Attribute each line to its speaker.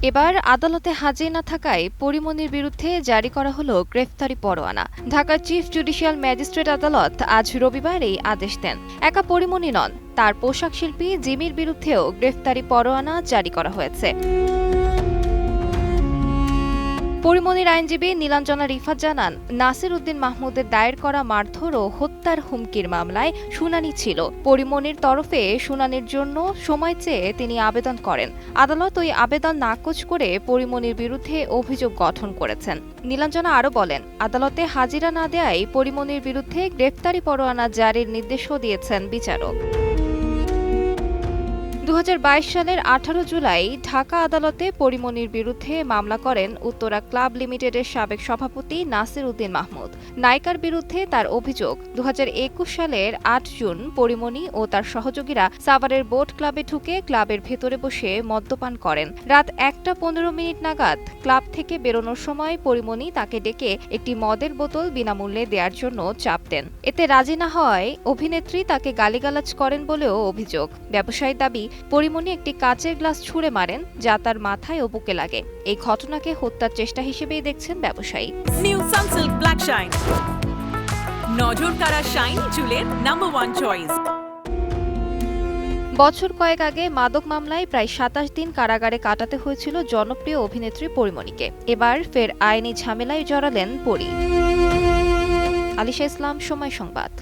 Speaker 1: এবার আদালতে হাজির না থাকায় পরীমনির বিরুদ্ধে জারি করা হলো গ্রেফতারি পরোয়ানা। ঢাকার চিফ জুডিশিয়াল ম্যাজিস্ট্রেট আদালত আজ রবিবার এই আদেশ দেন। একা পরীমনি নন, তার পোশাক শিল্পী জিমির বিরুদ্ধেও গ্রেফতারি পরোয়ানা জারি করা হয়েছে। পরীমনির আইনজীবী নীলাঞ্জনা রিফাত জানান, নাসির উদ্দিন মাহমুদের দায়ের করা মারধর ও হত্যার হুমকির মামলায় শুনানি ছিল। পরীমনির তরফে শুনানির জন্য সময় চেয়ে তিনি আবেদন করেন। আদালত ওই আবেদন নাকচ করে পরীমনির বিরুদ্ধে অভিযোগ গঠন করেছেন। নীলাঞ্জনা আরও বলেন, আদালতে হাজিরা না দেয়ায় পরীমনির বিরুদ্ধে গ্রেফতারি পরোয়ানা জারির নির্দেশও দিয়েছেন বিচারক। 2022 সালের 18 জুলাই ঢাকা আদালতে পরীমনির বিরুদ্ধে মামলা করেন উত্তরা ক্লাব লিমিটেডের সাবেক সভাপতি নাসির উদ্দিন মাহমুদ। নায়িকার বিরুদ্ধে তার অভিযোগ, 2021 সালের 8 জুন পরীমনি ও তার সহযোগীরা সাভারের বোট ক্লাবে ঢুকে ক্লাবের ভেতরে বসে মদ্যপান করেন। রাত 1:15 নাগাদ ক্লাব থেকে বেরোনোর সময় পরীমনি তাকে ডেকে একটি মদের বোতল বিনামূল্যে দেওয়ার জন্য চাপ দেন। এতে রাজি না হওয়ায় অভিনেত্রী তাকে গালিগালাজ করেন বলেও অভিযোগ। ব্যবসায়ীর দাবি, পরীমনি একটি কাচের গ্লাস ছুঁড়ে মারেন, যা তার মাথায় ও বুকে লাগে। এই ঘটনাকে হত্যার চেষ্টা হিসেবেই দেখছেন ব্যবসায়ী।
Speaker 2: নিউ সানসিল্ক ব্ল্যাক শাইন, নজর কাড়া শাইন চুলের নাম্বার 1 চয়েস।
Speaker 1: বছর কয়েক আগে মাদক মামলায় প্রায় 27 দিন কারাগারে কাটাতে হয়েছিল জনপ্রিয় অভিনেত্রী পরীমনিকে। এবার ফের আইনি ঝামেলায় জড়ালেন পরী। আলিশা ইসলাম, সময় সংবাদ।